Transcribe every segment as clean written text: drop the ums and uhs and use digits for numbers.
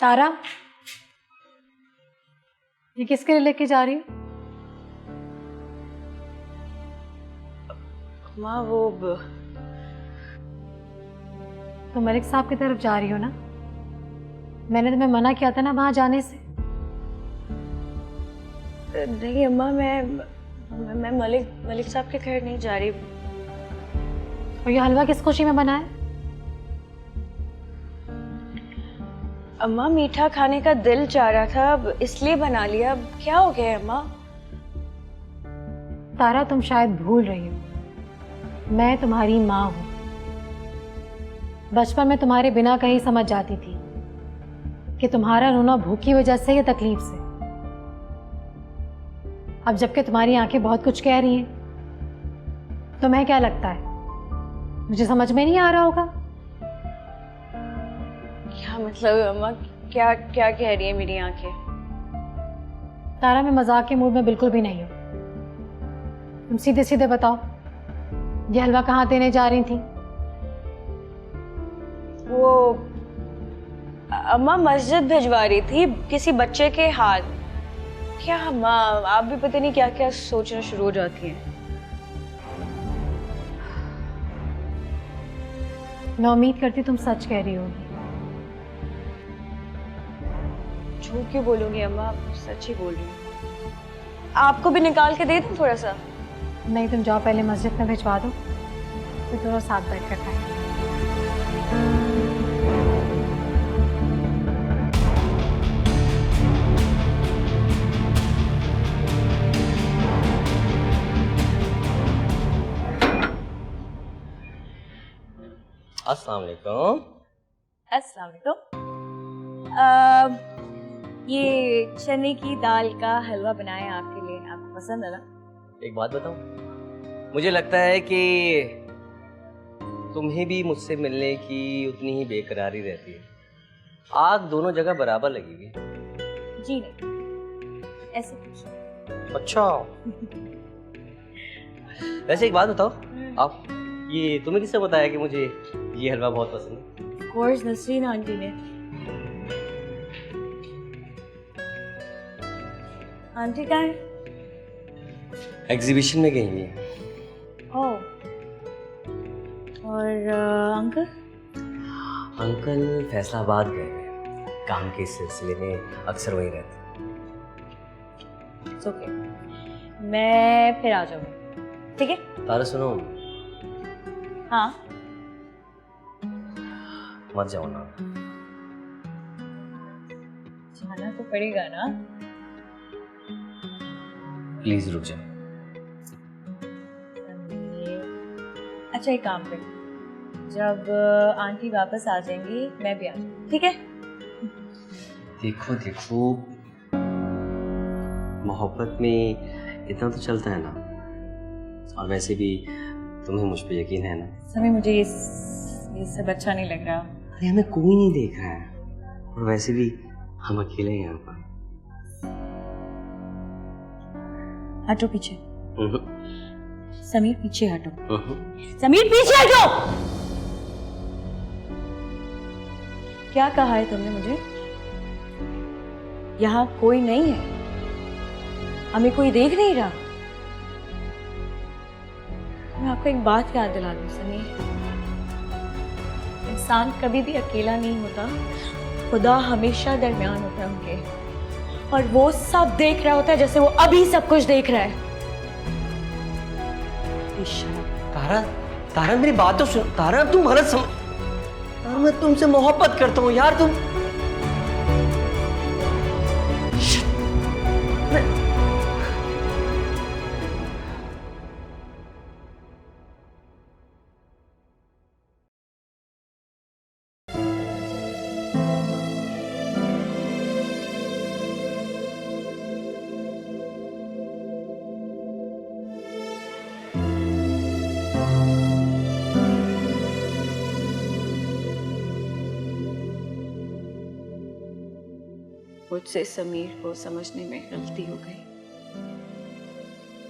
तारा, ये किसके लिए लेके जा रही हो? माँ वो तो मलिक साहब की तरफ जा रही हो ना? मैंने तुम्हें मना किया था ना वहां जाने से। नहीं अम्मा, मैं मलिक साहब के घर नहीं जा रही। और ये हलवा किस खुशी में बना है? अम्मा मीठा खाने का दिल चाह रहा था, अब इसलिए बना लिया। अब क्या हो गया है अम्मा? तारा, तुम शायद भूल रही हो, मैं तुम्हारी माँ हूं। बचपन में तुम्हारे बिना कहीं समझ जाती थी कि तुम्हारा रोना भूख की वजह से या तकलीफ से। अब जबकि तुम्हारी आंखें बहुत कुछ कह रही हैं, तुम्हें क्या लगता है मुझे समझ में नहीं आ रहा होगा? क्या मतलब अम्मा? क्या क्या कह रही है मेरी आंखें? तारा, मैं मजाक के मूड में बिल्कुल भी नहीं हूं। तुम सीधे सीधे बताओ, ये हलवा कहाँ देने जा रही थी? वो अम्मा मस्जिद भिजवा रही थी किसी बच्चे के हाथ। क्या अम्मा, आप भी पता नहीं क्या क्या सोचना शुरू हो जाती हैं। मैं उम्मीद करती तुम सच कह रही होगी। झूठ क्यों बोलूंगी अम्मा, आप सच ही बोल रही हूँ। आपको भी निकाल के दे दूं थोड़ा सा? नहीं, तुम जाओ पहले मस्जिद में भिजवा दो, फिर दोनों साथ बैठ कर खाएंगे। अस्सलाम वालेकुम। अस्सलाम वालेकुम। ये चने की दाल का हलवा बनाया आपके लिए, आपको पसंद है ना? एक बात बताऊं, मुझे लगता है कि तुम्हें भी मुझसे मिलने की उतनी ही बेकरारी रहती है। आग दोनों जगह बराबर लगी हुई है। जी नहीं, ऐसे कुछ। अच्छा। वैसे एक बात बताओ, आप ये तुम्हें किसने बताया कि मुझे ये हलवा बहुत पसंद है? ऑफ कोर्स नसरीन आंटी ने। आंटी कहाँ है? एग्जीबिशन में गई हुई है। ओह, और अंकल? अंकल फैसलाबाद गए हैं, काम के सिलसिले में अक्सर वहीं रहते। इट्स ओके, मैं फिर आ जाऊंगी, ठीक है? तारा सुनो, हाँ। मत जाओ ना। जाना तो पड़ेगा ना। प्लीज रुक जाओ। अच्छा एक काम कर, जब आंटी वापस आ जाएंगी मैं भी आ जाऊंगी, ठीक है? देखो देखो, मोहब्बत में इतना तो चलता है ना, और वैसे भी तुम्हें मुझ पे यकीन है ना। समय मुझे ये सब अच्छा नहीं लग रहा। अरे हमें कोई नहीं देख रहा है, और वैसे भी हम अकेले हैं यहाँ पर। हटो पीछे। समीर पीछे हटो। समीर पीछे हटो। क्या कहा है तुमने मुझे? यहाँ कोई नहीं है, हमें कोई देख नहीं रहा। मैं आपको एक बात याद दिला दूं समीर, इंसान कभी भी अकेला नहीं होता, खुदा हमेशा दरमियान होता है उनके, और वो सब देख रहा होता है जैसे वो अभी सब कुछ देख रहा है। तारा, तारा मेरी बात तो सुन। तारा तुम गलत समझ, तारा मैं तुमसे मोहब्बत करता हूँ यार। तुम मुझसे समीर को समझने में गलती हो गई।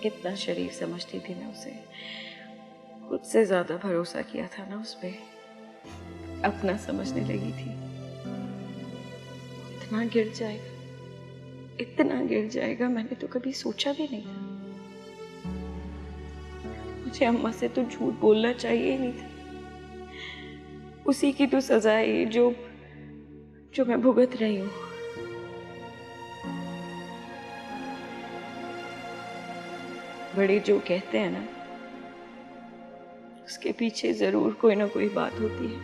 कितना शरीफ समझती थी मैं उसे, खुद से ज्यादा भरोसा किया था ना उस पे, अपना समझने लगी थी। इतना गिर जाएगा मैंने तो कभी सोचा भी नहीं था। मुझे अम्मा से तो झूठ बोलना चाहिए ही नहीं था। उसी की तो सजा है ये जो मैं भुगत रही हूँ। बड़े जो कहते हैं ना, उसके पीछे जरूर कोई ना कोई बात होती है।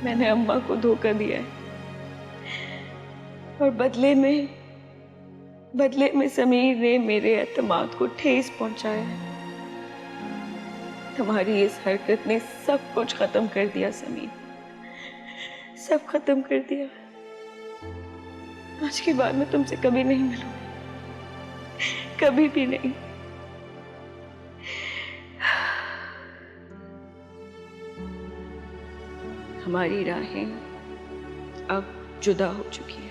मैंने अम्मा को धोखा दिया है और बदले में समीर ने मेरे एतमाद को ठेस पहुंचाया है। तुम्हारी इस हरकत ने सब कुछ खत्म कर दिया समीर, सब खत्म कर दिया। आज के बाद मैं तुमसे कभी नहीं मिलूंगी, कभी भी नहीं। हमारी राहें अब जुदा हो चुकी हैं।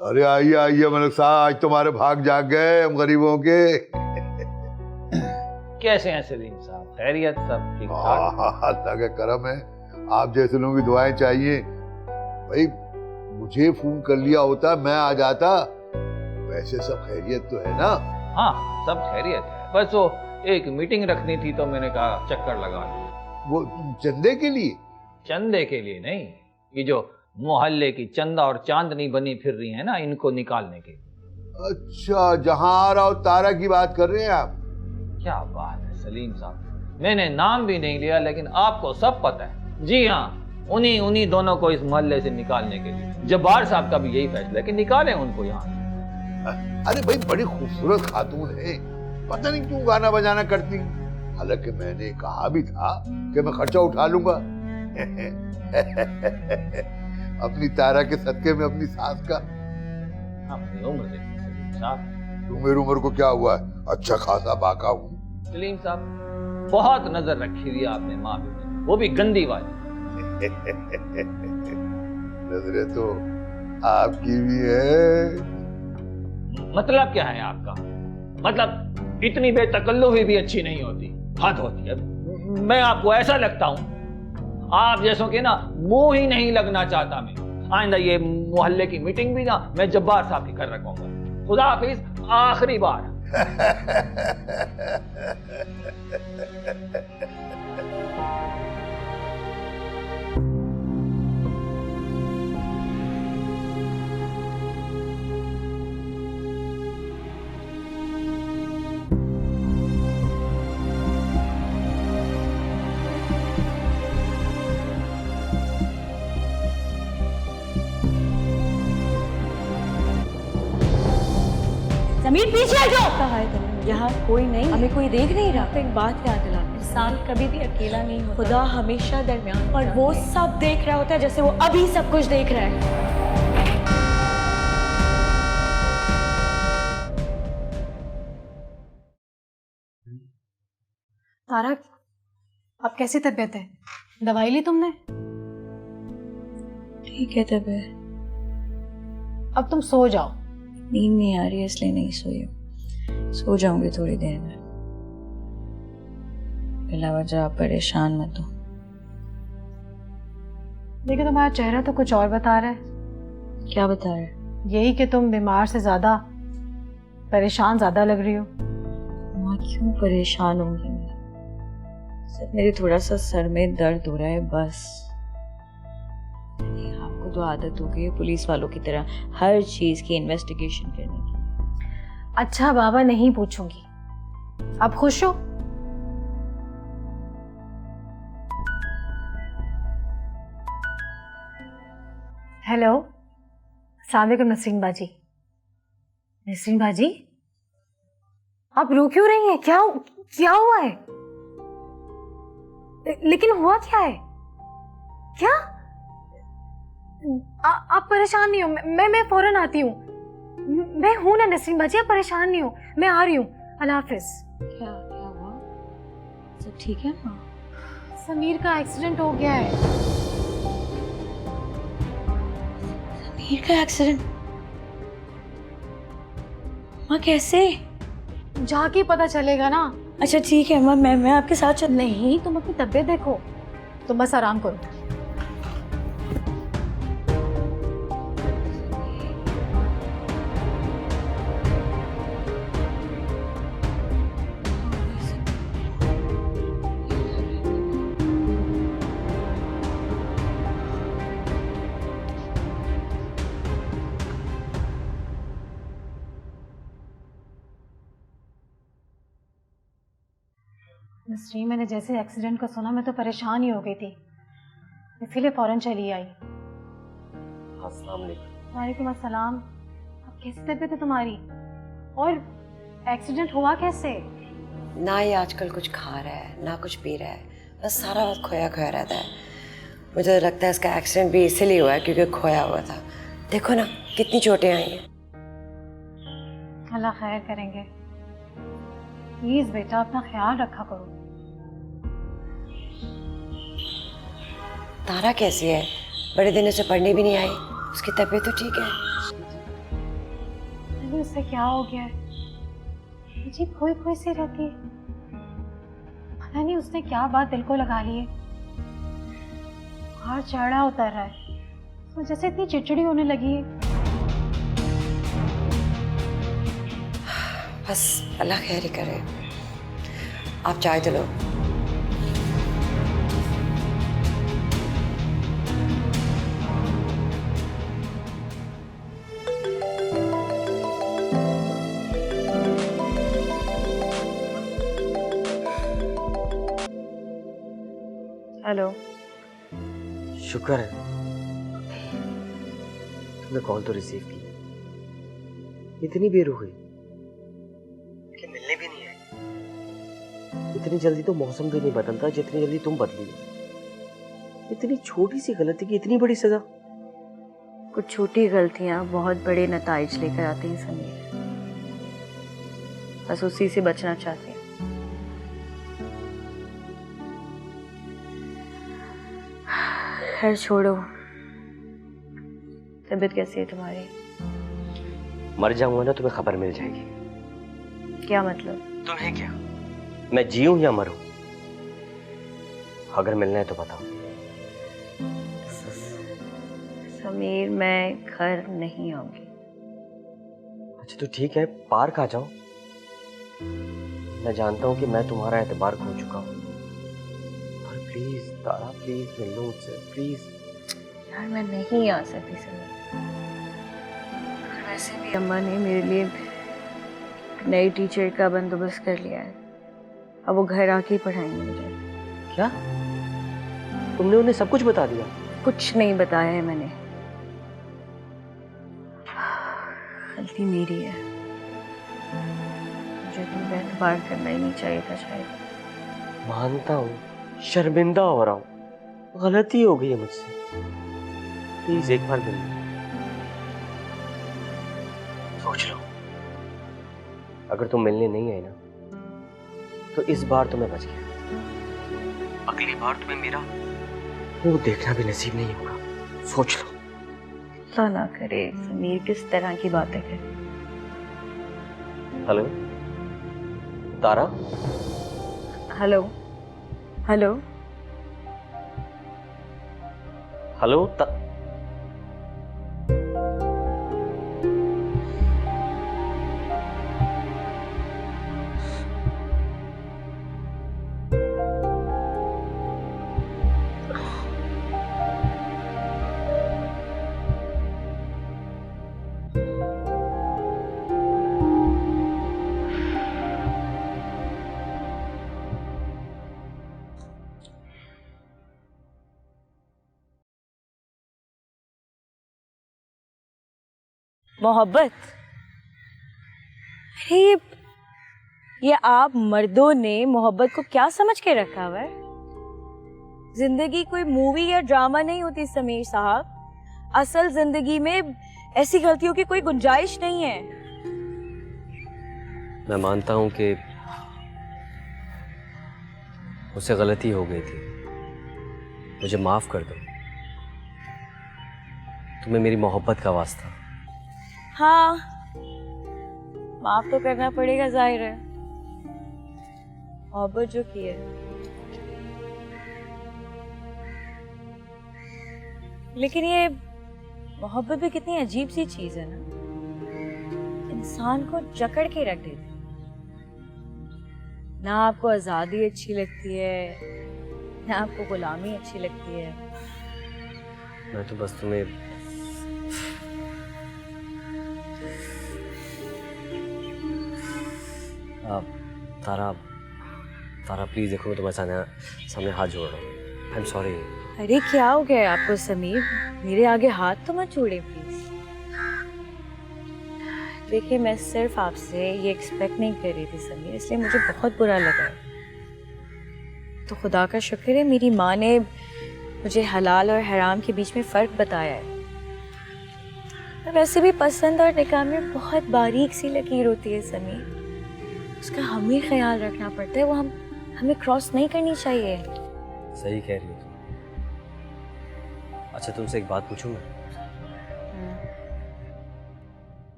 अरे आइए आइए मलिक साहब, आज तुम्हारे भाग जाग गए हम गरीबों के। कैसे हैं सलीम साहब? खैरियत? सब ठीक ठाक? अल्लाह का करम है। आप जैसे लोगों की दुआएं चाहिए। भाई मुझे फोन कर लिया होता मैं आ जाता। वैसे सब खैरियत तो है ना? हाँ सब खैरियत है, बस वो एक मीटिंग रखनी थी तो मैंने कहा चक्कर लगा लूं। वो चंदे के लिए? चंदे के लिए नहीं, ये जो मोहल्ले की चंदा और चांदनी बनी फिर रही है ना, इनको निकालने के लिए। अच्छा, जहां और तारा की बात कर रहे हैं आप? क्या बात है सलीम साहब, मैंने नाम भी नहीं लिया लेकिन आपको सब पता है। जी हाँ, उन्हीं दोनों को इस मोहल्ले से निकालने के लिए जब्बार साहब का भी यही फैसला है कि निकालें उनको यहाँ। अरे भाई बड़ी खूबसूरत खातून है, पता नहीं क्यों गाना बजाना करती। हालांकि मैंने कहा भी था कि मैं खर्चा उठा लूंगा। अपनी तारा के सदके में अपनी सास का। अपनी उम्र देखिए सलीम साहब। मेरी उम्र को क्या हुआ है, अच्छा खासा बाका हूँ। सलीम साहब बहुत नजर रखी हुई आपने माँ बेटे, वो भी गंदी वाली। नजरें तो आपकी भी है। मतलब क्या है आपका? मतलब इतनी बेतकल्लुफी भी अच्छी नहीं होती, हद होती है। मैं आपको ऐसा लगता हूं, आप जैसों के ना मुंह ही नहीं लगना चाहता मैं। आइंदा ये मोहल्ले की मीटिंग भी ना मैं जब्बार साहब की कर रखूंगा। खुदा हाफिज, आखिरी बार। समीर पीछे आ जाओ। कहा है तुमने? यहाँ कोई नहीं, हमें कोई देख नहीं रहा। एक बात याद दिला, इंसान कभी भी अकेला नहीं होता, खुदा हमेशा दरमियान। और वो सब देख रहा होता है जैसे वो अभी सब कुछ देख रहा है। तारा, अब कैसी तबीयत है? दवाई ली तुमने? ठीक है तबीयत, अब तुम सो जाओ। नींद नहीं आ रही है इसलिए नहीं सोई हूँ। सो जाऊंगी थोड़ी देर में। बिला वजह आप परेशान मत हो। देखिए तुम्हारा चेहरा तो कुछ और बता रहा है। क्या बता रहे? यही कि तुम बीमार से ज्यादा परेशान ज्यादा लग रही हो। माँ क्यों परेशान होंगी मैं? सिर्फ मेरे थोड़ा सा सर में दर्द हो रहा है बस। आपको तो आदत हो गई है पुलिस वालों की तरह हर चीज की इन्वेस्टिगेशन करने की। अच्छा बाबा नहीं पूछूंगी। अब खुश हो? हेलो, अस्सलाम वालेकुम नसरीन बाजी। नसरीन बाजी, आप रो क्यों रही हैं? क्या हुआ है? लेकिन हुआ क्या है? क्या? आप परेशान नहीं हो, मैं फौरन आती हूँ। मैं हूं ना नसरीन बाजी, आप परेशान नहीं हो, मैं आ रही हूँ। अल्लाह हाफिज। क्या हुआ? सब ठीक है माँ? समीर का एक्सीडेंट हो गया है। समीर का एक्सीडेंट? माँ कैसे? जाके पता चलेगा ना। अच्छा ठीक है माँ, मैं आपके साथ चल। नहीं, तुम अपनी तबीयत देखो, तुम बस आराम करो। नसरीन, मैंने जैसे एक्सीडेंट को सुना मैं तो परेशान ही हो गई थी, इसीलिए फौरन चली आई। अस्सलाम वालेकुम। वालेकुम अस्सलाम। अब कैसी तबीयत है तुम्हारी? और एक्सीडेंट हुआ कैसे? ना ये आजकल कुछ खा रहा है ना कुछ पी रहा है, बस सारा वक्त खोया खोया रहता है। मुझे तो लगता है इसका एक्सीडेंट भी इसीलिए हुआ है क्योंकि खोया हुआ था। देखो ना कितनी चोटें आई हैं। अल्लाह खैर करेंगे। प्लीज बेटा अपना ख्याल रखा करो। तारा कैसी है? बड़े दिनों से पढ़ने भी नहीं आई, उसकी तबीयत तो ठीक है? अरे उससे क्या हो गया है? अजीब खोई खोई सी रहती है, पता नहीं उसने क्या बात दिल को लगा ली है। बुखार चढ़ा उतर रहा है, तो जैसे इतनी चिड़चिड़ी होने लगी है। बस अल्लाह खैर ही करे। आप चाय तो लो। हेलो। शुक्र है तुमने कॉल तो रिसीव की। इतनी देर हो गई कि मिलने भी नहीं आए। इतनी जल्दी तो मौसम भी नहीं बदलता जितनी जल्दी तुम बदली हो। इतनी छोटी सी गलती की इतनी बड़ी सजा। कुछ छोटी गलतियां बहुत बड़े नताइज लेकर आती हैं समीर, बस उसी से बचना चाहते हैं। खैर छोड़ो, तबीयत कैसी है तुम्हारी? मर जाऊंगा ना तुम्हें खबर मिल जाएगी। क्या मतलब? तुम्हें क्या, मैं जीऊं या मरूं? अगर मिलना है तो बताओ। समीर मैं घर नहीं आऊंगी। अच्छा तो ठीक है, पार्क आ जाओ। मैं जानता हूं कि मैं तुम्हारा एतबार खो चुका हूं, पर प्लीज तारा प्लीज मिल लो मुझसे प्लीज। यार मैं नहीं आ सकती समीर। वैसे भी अम्मा ने मेरे लिए नई टीचर का बंदोबस्त कर लिया है, अब वो घर आके ही पढ़ाएंगे मुझे। क्या तुमने उन्हें सब कुछ बता दिया? कुछ नहीं बताया है मैंने, गलती मेरी है। मुझे तुम पे एतबार करना ही नहीं चाहिए था शायद। मानता हूँ, शर्मिंदा हो रहा हूँ, गलती हो गई है मुझसे। प्लीज एक बार मिल लो। सोच लो, अगर तुम मिलने नहीं आए ना तो इस बार तुम्हें बच गया, अगली बार तुम्हें मेरा वो देखना भी नसीब नहीं होगा। सोच लो। अल्लाह ना करे समीर किस तरह की बातें करे। हेलो तारा, हेलो हेलो हेलो मोहब्बत। अरे ये आप मर्दों ने मोहब्बत को क्या समझ के रखा हुआ है? जिंदगी कोई मूवी या ड्रामा नहीं होती समीर साहब। असल जिंदगी में ऐसी गलतियों की कोई गुंजाइश नहीं है। मैं मानता हूं कि मुझसे गलती हो गई थी, मुझे माफ कर दो। तुम्हें मेरी मोहब्बत का वास्ता। हाँ, माफ तो करना पड़ेगा, जाहिर है। मोहब्बत जो की है, लेकिन ये मोहब्बत भी कितनी अजीब सी चीज है ना, इंसान को जकड़ के रख देती। ना आपको आजादी अच्छी लगती है, ना आपको गुलामी अच्छी लगती है। मैं तो बस तुम्हें तारा तारा प्लीज देखो, मैं तुम्हारे सामने हाथ जोड़ रहा हूँ। I am sorry. अरे क्या हो गया आपको समीर? मेरे आगे हाथ तो मत जोड़े प्लीज। देखिए, मैं सिर्फ आपसे ये एक्सपेक्ट नहीं कर रही थी समीर, इसलिए मुझे बहुत बुरा लगा। तो खुदा का शुक्र है मेरी माँ ने मुझे हलाल और हराम के बीच में फ़र्क बताया है। और वैसे भी पसंद और निकाह में बहुत बारीक सी लकीर होती है समीर, उसका हमें ख्याल रखना पड़ता है। वो हमें क्रॉस नहीं करनी चाहिए। सही कह रही हो तुम। अच्छा, तुमसे एक बात पूछूं मैं?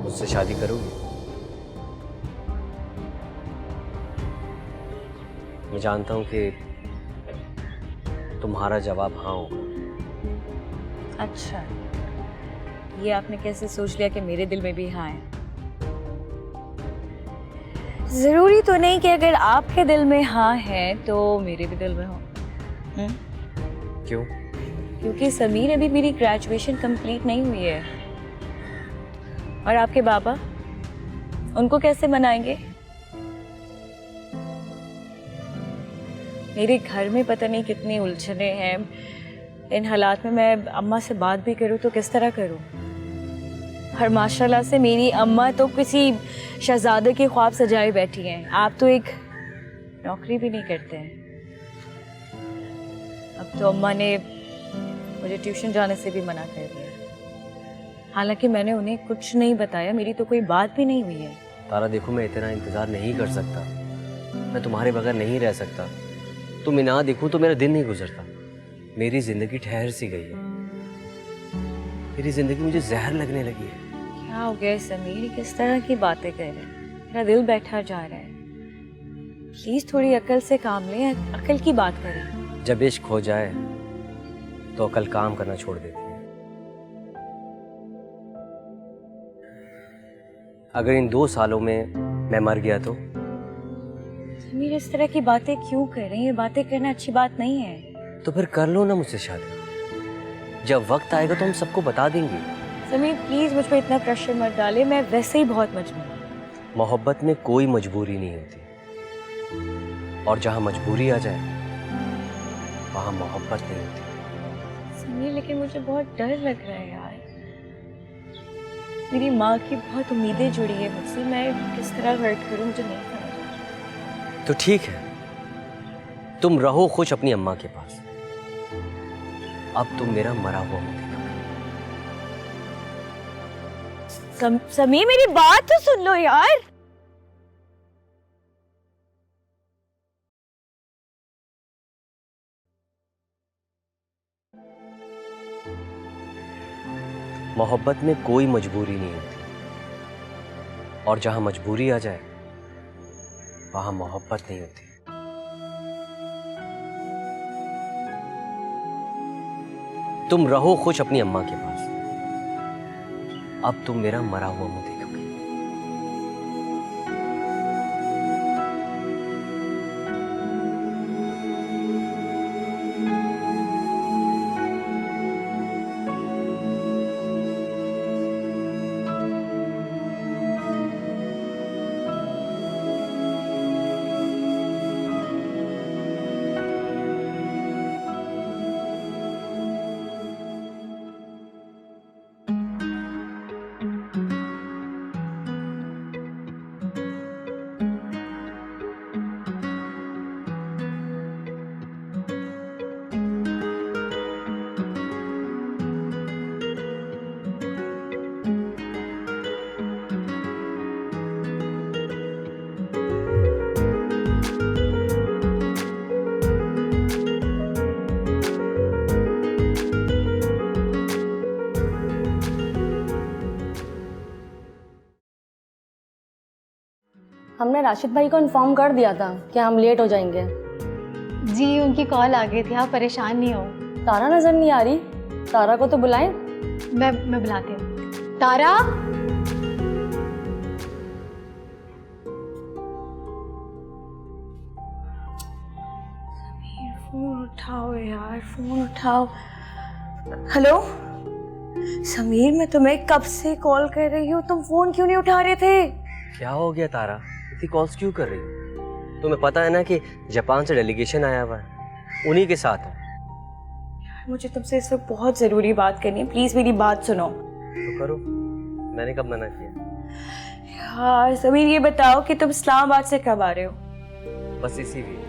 मुझसे शादी करोगी? मैं जानता हूं कि तुम्हारा जवाब हाँ होगा। अच्छा, ये आपने कैसे सोच लिया कि मेरे दिल में भी हाँ है? जरूरी तो नहीं कि अगर आपके दिल में हाँ है तो मेरे भी दिल में हो। क्यों? क्योंकि समीर अभी मेरी ग्रेजुएशन कंप्लीट नहीं हुई है। और आपके बाबा, उनको कैसे मनाएंगे? मेरे घर में पता नहीं कितनी उलझने हैं। इन हालात में मैं अम्मा से बात भी करूं तो किस तरह करूं? और माशाल्लाह से मेरी अम्मा तो किसी शहजादे के ख्वाब सजाए बैठी हैं। आप तो एक नौकरी भी नहीं करते हैं। अब तो अम्मा ने मुझे ट्यूशन जाने से भी मना कर दिया। हालांकि मैंने उन्हें कुछ नहीं बताया, मेरी तो कोई बात भी नहीं हुई है। तारा देखो, मैं इतना इंतजार नहीं कर सकता। मैं तुम्हारे बगैर नहीं रह सकता। तुम ना देखूं तो मेरा दिन नहीं गुजरता। मेरी जिंदगी ठहर सी गई है। मेरी जिंदगी मुझे जहर लगने लगी है। क्या हो गया समीर, किस तरह की बातें कर रहे हैं? मेरा दिल बैठा जा रहा है। प्लीज थोड़ी अकल से काम लें, अकल की बात करें। जब इश्क हो जाए तो अकल काम करना छोड़ देती है। अगर इन 2 सालों में मैं मर गया तो? समीर, इस तरह की बातें क्यों कर रहे हैं? ये बातें करना अच्छी बात नहीं है। तो फिर कर लो ना मुझसे शादी। जब वक्त आएगा तो हम सबको बता देंगे। समीर प्लीज मुझ पर इतना प्रेशर मत डाले, मैं वैसे ही बहुत मजबूर हूँ। मोहब्बत में कोई मजबूरी नहीं होती, और जहां मजबूरी आ जाए वहां मोहब्बत नहीं होती। समीर, लेकिन मुझे बहुत डर लग रहा है यार। मेरी माँ की बहुत उम्मीदें जुड़ी है मुझसे, मैं किस तरह हर्ट करूँ मुझे नहीं समझ आ रहा। तो ठीक है, तुम रहो खुश अपनी अम्मा के पास। अब तुम मेरा मरा हुआ मुझे समीर, मेरी बात तो सुन लो यार। मोहब्बत में कोई मजबूरी नहीं होती, और जहां मजबूरी आ जाए वहां मोहब्बत नहीं होती। तुम रहो खुश अपनी अम्मा के पास, अब तुम मेरा मरा हुआ मुंह देखोगे। हमने राशिद भाई को इन्फॉर्म कर दिया था कि हम लेट हो जाएंगे। जी उनकी कॉल आ गई थी, आप परेशान नहीं हो। तारा नजर नहीं आ रही, तारा को तो बुलाएं। मैं बुलाती हूँ। तारा, फोन उठाओ यार, फोन उठाओ। हेलो समीर, मैं तुम्हें कब से कॉल कर रही हूँ, तुम फोन क्यों नहीं उठा रहे थे? क्या हो गया तारा, इतनी कॉल्स क्यों कर रही हो? तुम्हें पता है ना कि जापान से डेलीगेशन आया हुआ है, उन्हीं के साथ है। मुझे तुमसे इस वक्त बहुत जरूरी बात करनी है, प्लीज मेरी बात सुनो। तो करो, मैंने कब मना किया? यार समीर, ये बताओ कि तुम इस्लामाबाद से कब आ रहे हो? बस इसी लिए।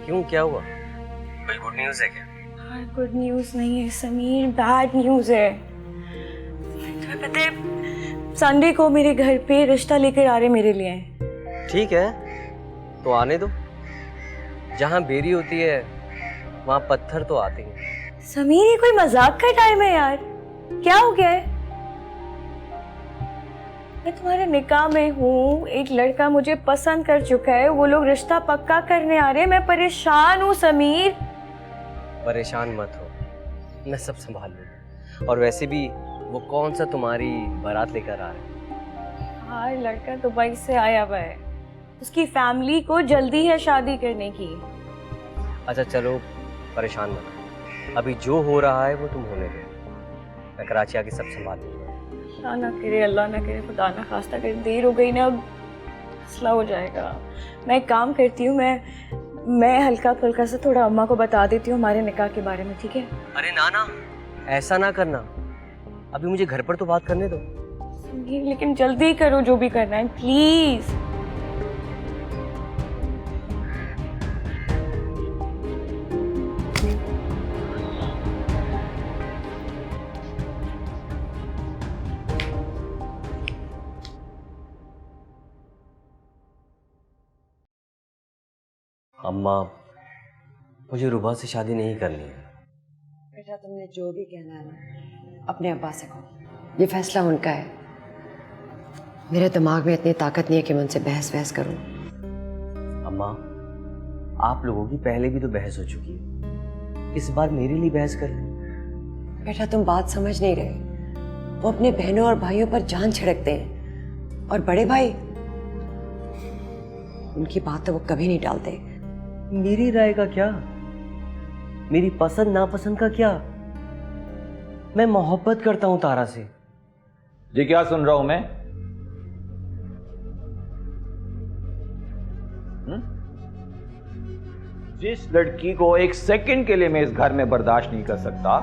क्यों, क्या हुआ? कोई गुड न्यूज़ है क्या? यार गुड न्यूज नहीं है समीर, बैड न्यूज है। तुम्हें पता है संडे को मेरे घर पे रिश्ता लेकर आ रहे मेरे लिए। ठीक है, तो आने दो। जहाँ बेरी होती है वहाँ पत्थर तो आते हैं। समीर, ये कोई मजाक का टाइम है यार, क्या हो गया है? मैं तुम्हारे निकाह में हूँ, एक लड़का मुझे पसंद कर चुका है, वो लोग रिश्ता पक्का करने आ रहे हैं, मैं परेशान हूँ समीर। परेशान मत हो, मैं सब संभाल लूँगा। और वैसे भी वो कौन सा तुम्हारी बारात लेकर आ रहा है? हाँ, लड़का दुबई से आया हुआ है, उसकी फैमिली को जल्दी है शादी करने की। अच्छा चलो, परेशान मत हो, अभी जो हो रहा है वो तुम होने दो, मैं कराची आके सब संभाल लूँगा। अल्लाह ना करे, अल्लाह ना करे, खुदा ना खास्ता करे, देर हो गई ना, अब मसला हो जाएगा। मैं एक काम करती हूँ, मैं हल्का फुल्का से थोड़ा अम्मा को बता देती हूँ हमारे निकाह के बारे में, ठीक है? अरे ना ना, ऐसा ना करना, अभी मुझे घर पर तो बात करने दो। लेकिन जल्दी करो जो भी करना है, प्लीज। अम्मा, मुझे रुबा से शादी नहीं करनी है। बेटा, तुमने जो भी कहना है ना अपने अब्बा से कहो, ये फैसला उनका है। मेरे दिमाग में इतनी ताकत नहीं है कि मैं उनसे बहस करूं। अम्मा, आप लोगों की पहले भी तो बहस हो चुकी है, इस बार मेरे लिए बहस कर लें। बेटा, तुम बात समझ नहीं रहे। वो अपने बहनों और भाइयों पर जान छिड़कते हैं, और बड़े भाई, उनकी बात तो वो कभी नहीं टालते। मेरी राय का क्या, मेरी पसंद नापसंद का क्या? मैं मोहब्बत करता हूं तारा से। जी क्या सुन रहा हूं मैं? जिस लड़की को एक सेकंड के लिए मैं इस घर में बर्दाश्त नहीं कर सकता,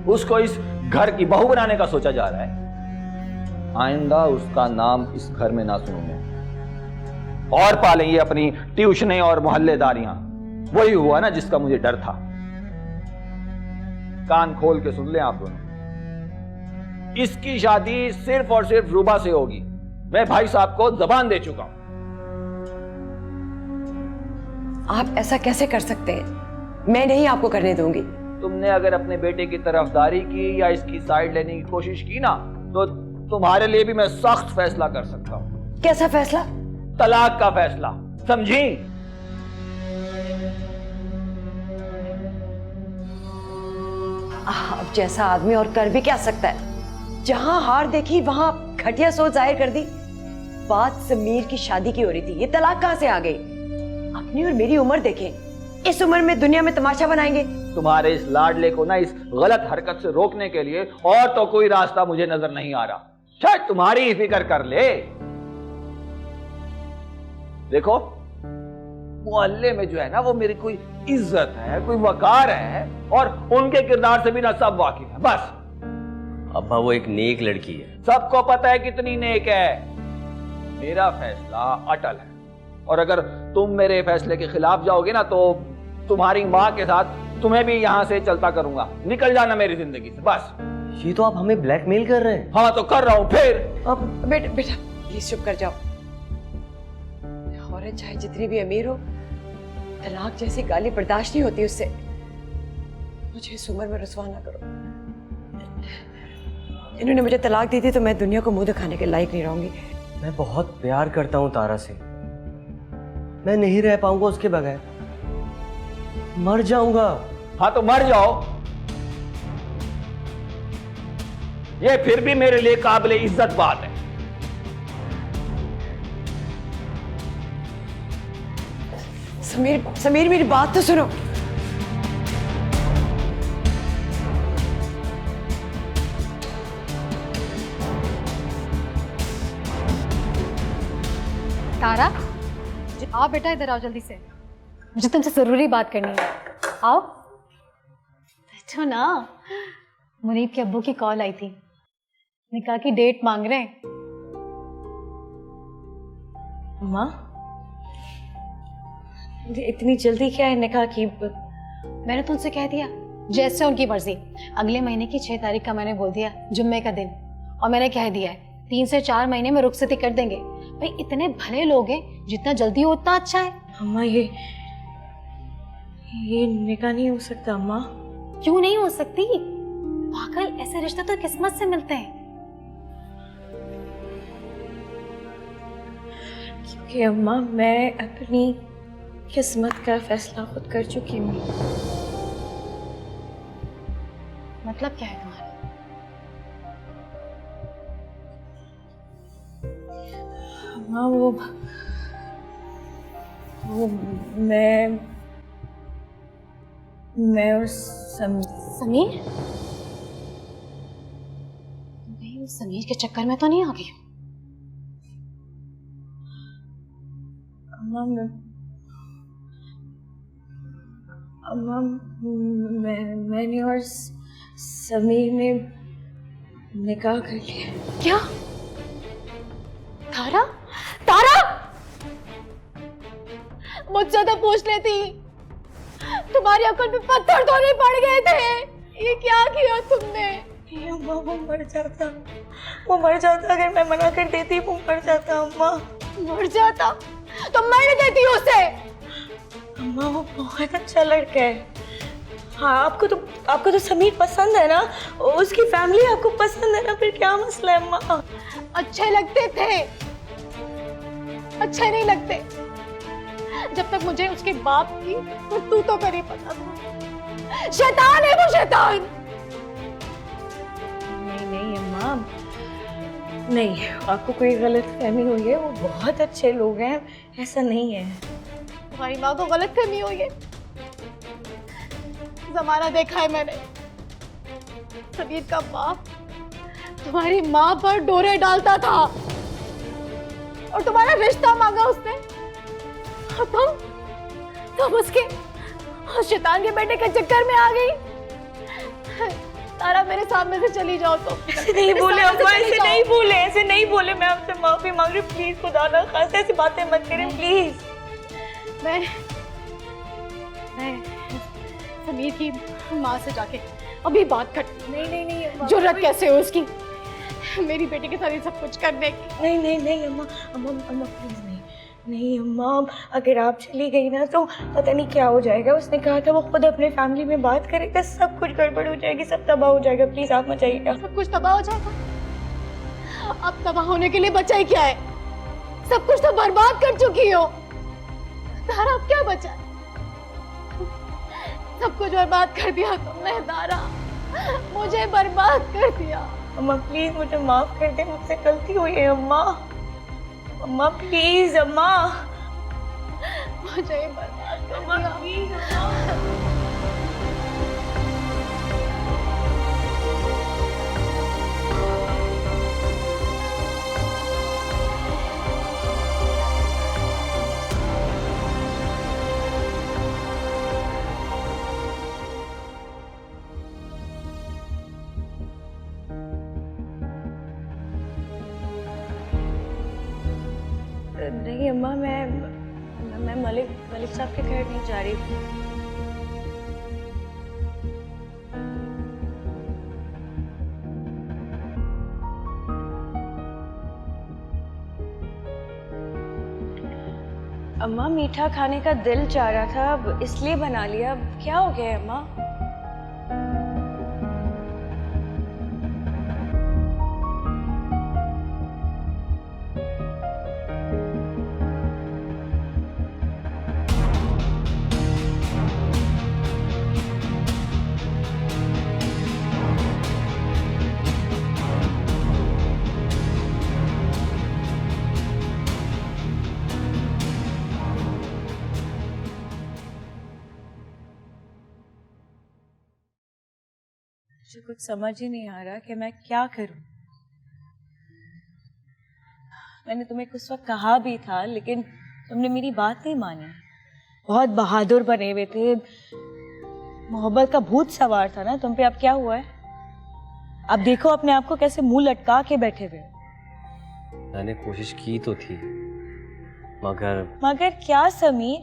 उसको इस घर की बहू बनाने का सोचा जा रहा है। आइंदा उसका नाम इस घर में ना सुनूं मैं। और पालें ये अपनी ट्यूशनें और मोहल्लेदारियां। वही हुआ ना जिसका मुझे डर था। कान खोल के सुन लें आप दोनों, इसकी शादी सिर्फ और सिर्फ रुबा से होगी। मैं भाई साहब को जबान दे चुका हूं। आप ऐसा कैसे कर सकते हैं? मैं नहीं आपको करने दूंगी। तुमने अगर अपने बेटे की तरफदारी की या इसकी साइड लेने की कोशिश की ना, तो तुम्हारे लिए भी मैं सख्त फैसला कर सकता हूँ। कैसा फैसला? तलाक का फैसला, समझी? अब जैसा आदमी और कर भी क्या सकता है? जहां हार देखी वहां घटिया सोच जाहिर कर दी। बात समीर की शादी की हो रही थी, ये तलाक कहां से आ गई? अपनी और मेरी उम्र देखें, इस उम्र में दुनिया में तमाशा बनाएंगे। तुम्हारे इस लाडले को ना इस गलत हरकत से रोकने के लिए और तो कोई रास्ता मुझे नजर नहीं आ रहा। शायद तुम्हारी ही फिक्र कर ले। देखो, मोहल्ले में जो है ना, वो मेरी कोई इज्जत है, कोई वकार है, और उनके किरदार से भी ना सब वाकिफ है। बस अब्बा वो एक नेक लड़की है। सबको पता है कितनी नेक है। मेरा फैसला अटल है, और अगर तुम मेरे फैसले के खिलाफ जाओगे ना, तो तुम्हारी माँ के साथ तुम्हें भी यहाँ से चलता करूंगा। निकल जाना मेरी जिंदगी से, बस। ये तो आप हमें ब्लैकमेल कर रहे हैं। हाँ तो कर रहा हूँ फिर। अब बेटा बेटा प्लीज चुप कर जाओं। औरत चाहे जितनी भी अमीर हो, तलाक जैसी गाली बर्दाश्त नहीं होती उससे। मुझे इस उम्र में रुसवा ना करो। इन्होंने मुझे तलाक दी थी तो मैं दुनिया को मुंह दिखाने के लायक नहीं रहूंगी। मैं बहुत प्यार करता हूँ तारा से, मैं नहीं रह पाऊंगा उसके बगैर, मर जाऊंगा। हाँ तो मर जाओ, ये फिर भी मेरे लिए काबिल इज्जत बात है। समीर मेरी बात तो सुनो। तारा, आओ बेटा, इधर आओ जल्दी से, मुझे तुमसे जरूरी बात करनी है। आओ। अच्छा ना, मुनीब के अब्बू की कॉल आई थी, निकाह की डेट मांग रहे हैं। माँ, इतनी जल्दी क्या है निकाह की? मैंने तो उनसे कह दिया, जैसे उनकी मर्जी। अगले महीने की 6 तारीख का मैंने बोल दिया, जुम्मे का दिन। और मैंने कह दिया है 3 से 4 महीने में रुखसती कर देंगे। भाई इतने भले लोग हैं, जितना जल्दी हो उतना अच्छा है। अम्मा ये निकाह नहीं हो सकता अम्मा। क्यों नहीं हो सकती? पागल, ऐसे रिश्ते तो किस्मत से मिलते हैं। क्योंकि अम्मा मैं अपनी किस्मत का फैसला खुद कर चुकी हूँ। मतलब क्या है तुम्हारा? अम्मा वो मैं और समीर? नहीं, उस समीर के चक्कर में तो नहीं आ गई? अम्मा मैंने और समीर ने निकाह कर लिया। क्या? तारा? तारा! मुझसे तो पूछ लेती, तुम्हारी अकल पे पत्थर तो नहीं पड़ गए थे। ये क्या किया तुमने? अम्मा वो मर जाता अगर मैं मना कर देती, वो मर जाता। अम्मा मर जाता तो मर देती उसे। अम्मा वो बहुत अच्छा लड़का है। हाँ, आपको तो समीर पसंद है ना, उसकी फैमिली आपको पसंद है ना, फिर क्या मसला है अम्मा? अच्छे लगते थे, अच्छे नहीं लगते। जब तक मुझे उसके बाप की तू तो करी पता था। शैतान है वो, शैतान। नहीं अम्मा, नहीं, आपको कोई गलत फहमी हुई है। वो बहुत अच्छे लोग हैं, ऐसा नहीं है। तुम्हारी माँ को गलत फहमी हुई है। जमाना देखा है मैंने। समीर का बाप तुम्हारी माँ पर डोरे डालता था और तुम्हारा रिश्ता मांगा उसने, और तुम उसके शैतान के बेटे के चक्कर में आ गई। तारा, मेरे सामने से चली जाओ। तो ऐसे नहीं बोले अम्मा, ऐसे नहीं बोले। मैं आपसे माफी मांग रही हूँ, प्लीज खुदा ना खास्ता ऐसी बातें मत करें प्लीज। मैं समीर की माँ से जाके अभी बात कर। नहीं, जुर्रत कैसे हो उसकी मेरी बेटी के साथ ये सब कुछ करने की? नहीं अम्मा प्लीज नहीं। नहीं अम्मा, अगर आप चली गई ना तो पता नहीं क्या हो जाएगा। उसने कहा था वो खुद अपने फैमिली में बात करेगा, सब कुछ गड़बड़ हो जाएगी, सब तबाह हो जाएगा। प्लीज आप मत जाइएगा। सब कुछ तबाह हो जाएगा? अब तबाह होने के लिए बचा ही क्या है? सब कुछ तो बर्बाद कर चुकी हो तारा। अब क्या बचा है? सब कुछ बर्बाद कर दिया तुमने तारा, मुझे बर्बाद कर दिया। अम्मा प्लीज मुझे माफ कर दे, मुझसे गलती हुई है अम्मा। अम्मा प्लीज अम्मा, मुझे बर्बाद कर अम्मा दिया। प्लीज अम्मा। नहीं अम्मा, मैं मलिक साहब के घर नहीं जा रही हूँ। अम्मा मीठा खाने का दिल चाह रहा था, अब इसलिए बना लिया। अब क्या हो गया है अम्मा? मुझे कुछ समझ ही नहीं आ रहा कि मैं क्या करूं। मैंने तुम्हें कुछ वक्त कहा भी था, लेकिन तुमने मेरी बात नहीं मानी। बहुत बहादुर बने हुए थे, मोहब्बत का भूत सवार था ना तुम पे। अब क्या हुआ है? अब देखो अपने आप को कैसे मुंह लटका के बैठे हुए। मैंने कोशिश की तो थी, मगर क्या समीर?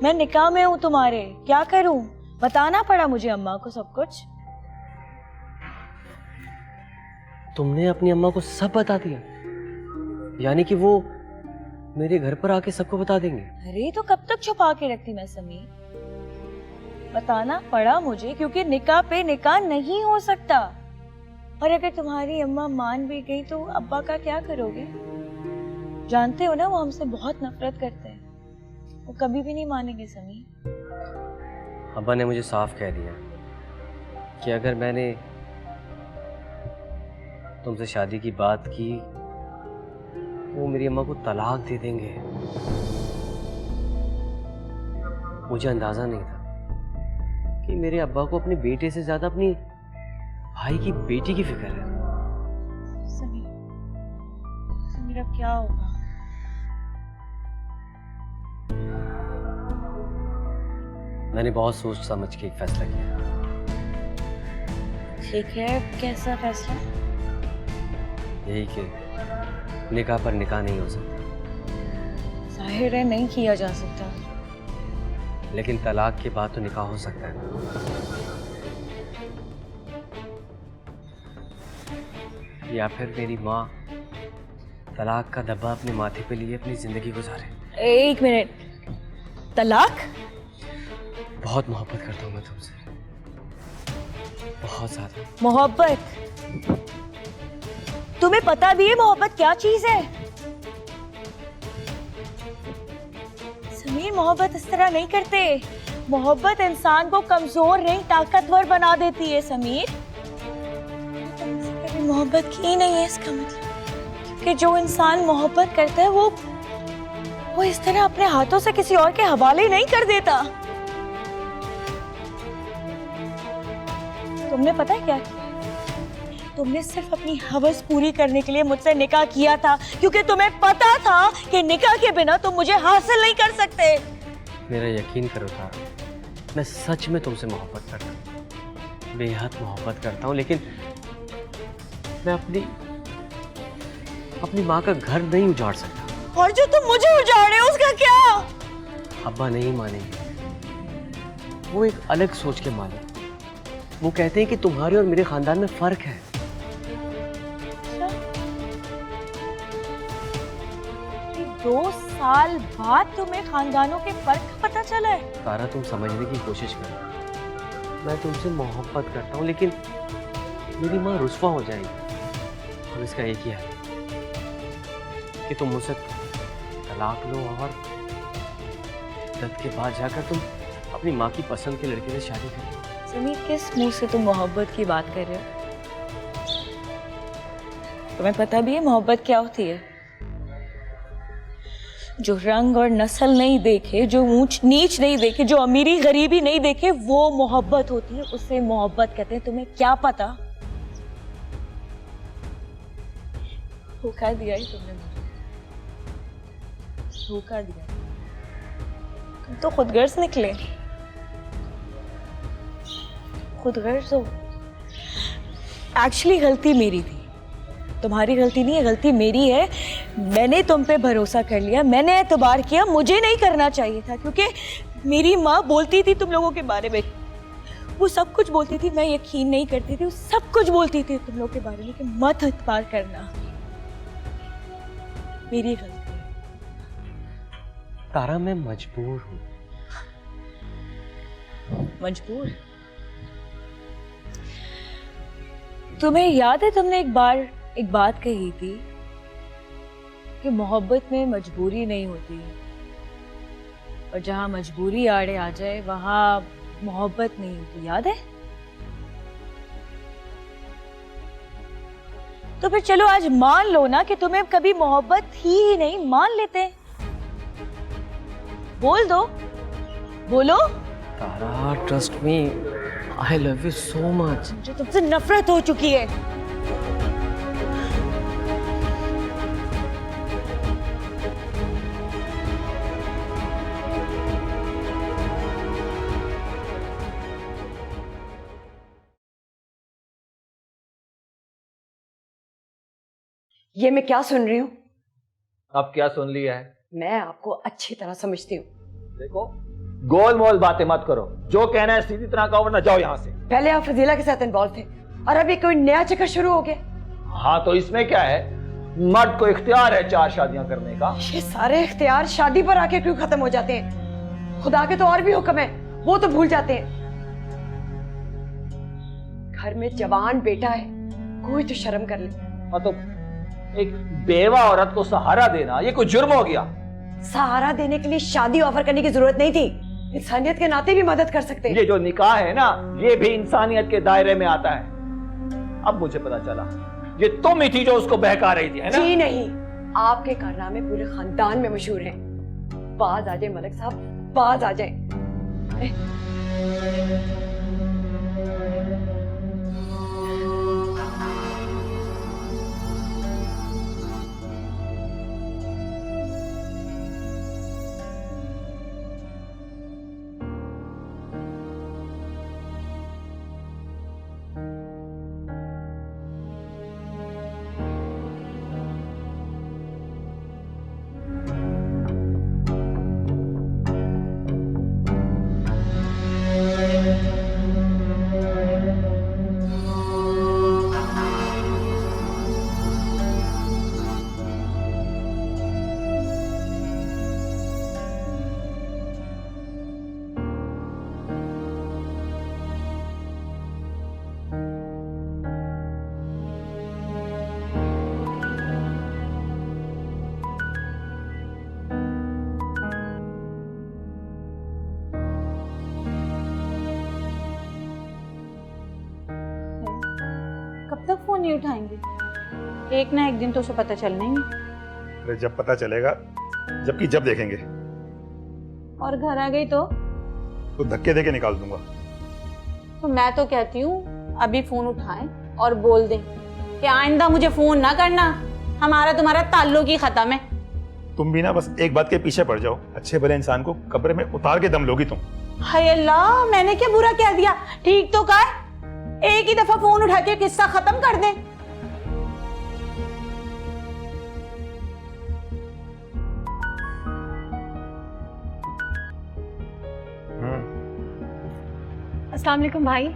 मैं निकाह में हूं तुम्हारे, क्या करूं? बताना पड़ा मुझे अम्मा को सब कुछ। तुमने अपनी अम्मा को सब बता दिया? यानी कि वो मेरे घर पर आके सबको बता देंगे? अरे तो कब तक छुपा के रखती मैं समीर? बताना पड़ा मुझे, क्योंकि निकाह पे निकाह नहीं हो सकता। और अगर तुम्हारी अम्मा मान भी गई तो अब्बा का क्या करोगे? जानते हो ना वो हमसे बहुत नफरत करते हैं, वो कभी भी नहीं मानेंगे समीर। अब्बा ने मुझे साफ कह दिया कि अगर मैंने तुमसे शादी की बात की वो मेरी अम्मा को तलाक दे देंगे। मुझे अंदाजा नहीं था कि मेरे अब्बा को अपने बेटे से ज्यादा अपनी भाई की बेटी की फिक्र है। समीर अब क्या होगा? मैंने बहुत सोच समझ के एक फैसला किया। ठीक है, कैसा फैसला? यही कि निकाह पर निकाह नहीं हो सकता। जाहिर है नहीं किया जा सकता, लेकिन तलाक के बाद तो निकाह हो सकता है। या फिर मेरी माँ तलाक का धब्बा अपने माथे पे लिए अपनी जिंदगी गुजारे। एक मिनट, तलाक? बहुत मोहब्बत करता हूँ मैं तुमसे, बहुत ज्यादा। मोहब्बत? तुम्हें पता भी है मोहब्बत क्या चीज है? समीर मोहब्बत इस तरह नहीं करते। मोहब्बत इंसान को कमजोर नहीं ताकतवर बना देती है समीर। तुमसे कभी मोहब्बत की नहीं है इसका मतलब, क्योंकि जो इंसान मोहब्बत करता है वो इस तरह अपने हाथों से किसी और के हवाले नहीं कर देता। तुमने पता है क्या किया? तुमने सिर्फ अपनी हवस पूरी करने के लिए मुझसे निकाह किया था, क्योंकि तुम्हें पता था कि निकाह के बिना तुम मुझे हासिल नहीं कर सकते। मेरा यकीन करो तारा, मैं सच में तुमसे मोहब्बत करता हूँ, बेहद मोहब्बत करता हूँ, लेकिन मैं अपनी माँ का घर नहीं उजाड़ सकता। और जो तुम मुझे उजाड़े हो उसका क्या? अब्बा नहीं मानेंगे, वो एक अलग सोच के मालिक। वो कहते हैं कि तुम्हारे और मेरे खानदान में फर्क है। 2 साल बाद तुम्हें खानदानों के फर्क का पता चला है? तारा, तुम समझने की कोशिश करो। मैं तुमसे मोहब्बत करता हूँ, लेकिन मेरी माँ रुस्वा हो जाएगी। और इसका एक ही है कि तुम मुझसे तलाक लो और दत्त के बाद जाकर तुम अपनी माँ की पसंद के लड़के से शादी करो। समीर, किस मुंह से तुम मोहब्बत की बात कर रहे हो? तुम्हें पता भी है मोहब्बत क्या होती है? जो रंग और नस्ल नहीं देखे, जो ऊंच नीच नहीं देखे, जो अमीरी गरीबी नहीं देखे, वो मोहब्बत होती है। उसे मोहब्बत कहते हैं। तुम्हें क्या पता? धोखा दिया ही तुमने मुझे, धोखा दिया। तुम तो खुदगर्ज निकले, खुदगर्ज हो। एक्चुअली गलती मेरी थी, तुम्हारी गलती नहीं है, गलती मेरी है। मैंने तुम पे भरोसा कर लिया, मैंने एतबार किया। मुझे नहीं करना चाहिए था, क्योंकि मेरी माँ बोलती थी तुम लोगों के बारे में, वो सब कुछ बोलती थी, मैं यकीन नहीं करती थी। वो सब कुछ बोलती थी तुम लोगों के बारे में कि मत एतबार करना। मेरी गलती है। तारा, मैं मजबूर हूँ। मजबूर? तुम्हें याद है तुमने एक बार एक बात कही थी कि मोहब्बत में मजबूरी नहीं होती, और जहां मजबूरी आड़े आ जाए वहां मोहब्बत नहीं होती। याद है? तो फिर चलो आज मान लो ना कि तुम्हें कभी मोहब्बत थी ही नहीं। मान लेते हैं, बोल दो, बोलो। Tara, trust me, I love you so much. मुझे तुमसे नफरत हो चुकी है। ये मैं क्या सुन रही हूँ? अब क्या सुन लिया है? मैं आपको अच्छी तरह समझती हूँ। देखो, गोल मोल बातें मत करो। जो कहना है सीधी तरह कहो, वरना जाओ यहाँ से। पहले आप फजीला के साथ इन्वॉल्व थे और अभी कोई नया चक्कर शुरू हो गया। हाँ, तो इसमें क्या है? मर्द को इख्तियार है 4 शादियां करने का। ये सारे इख्तियार शादी पर आके क्यों खत्म हो जाते हैं? खुदा के तो और भी हुक्म है, वो तो भूल जाते हैं। घर में जवान बेटा है, कोई तो शर्म कर ले। मतलब एक बेवा औरत को सहारा देना ये कोई जुर्म हो गया? सहारा देने के लिए शादी ऑफर करने की जरूरत नहीं थी। इंसानियत के नाते भी मदद कर सकते हैं। ये जो निकाह है ना, ये भी इंसानियत के दायरे में आता है। अब मुझे पता चला ये तुम ही थी जो उसको बहका रही थी, है ना? जी नहीं, आपके कारनामे पूरे खानदान में मशहूर हैं। बाज आ जाए मलिक साहब, बाज आ जाए। कब तक फोन नहीं उठाएंगे? एक ना एक दिन तो उसे पता चलना ही है। अरे जब पता चलेगा, जबकि जब देखेंगे। और घर आ गई तो धक्के देके निकाल दूंगा। तो मैं तो कहती हूँ अभी फोन उठाएं और बोल दें कि आइंदा मुझे फोन ना करना, हमारा तुम्हारा ताल्लुक ही खत्म है। तुम भी ना बस एक बात के पीछे पड़ जाओ, अच्छे भले इंसान को कब्र में उतार के दम लोगी तुम। हाय अल्लाह, मैंने क्या बुरा कह दिया? ठीक तो कहा, एक ही दफा फोन उठा के किस्सा खत्म कर दें। अस्सलाम वालेकुम भाई।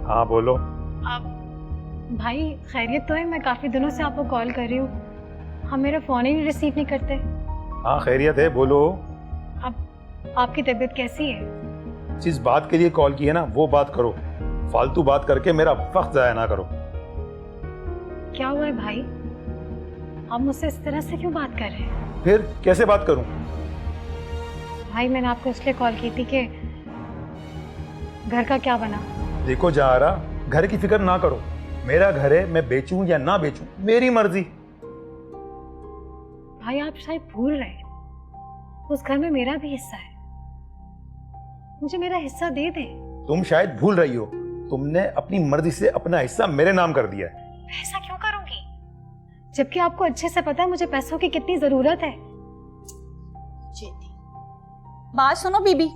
हाँ बोलो। आप भाई खैरियत तो है? मैं काफ़ी दिनों से आपको कॉल कर रही हूँ, हम मेरा फ़ोन ही नहीं रिसीव नहीं करते। हाँ खैरियत है, बोलो। अब आपकी तबीयत कैसी है? जिस बात के लिए कॉल की है ना वो बात करो, फालतू बात करके मेरा वक्त जाया ना करो। क्या हुआ है भाई? आप मुझसे इस तरह से क्यों बात कर रहे हैं? फिर कैसे बात करूं? भाई मैंने आपको इसलिए कॉल की थी कि घर का क्या बना। देखो जहारा, घर की फिक्र ना करो, मेरा घर है, मैं बेचूं या ना बेचूं मेरी मर्जी। भाई आप शायद भूल रहे हैं, उस घर में मेरा भी हिस्सा है, मुझे मेरा हिस्सा दे दे। तुम शायद भूल रही हो, तुमने अपनी मर्जी से अपना हिस्सा मेरे नाम कर दिया है। ऐसा क्यों करूंगी, जबकि आपको अच्छे से पता है मुझे पैसों की कितनी जरूरत है। बात सुनो बीबी,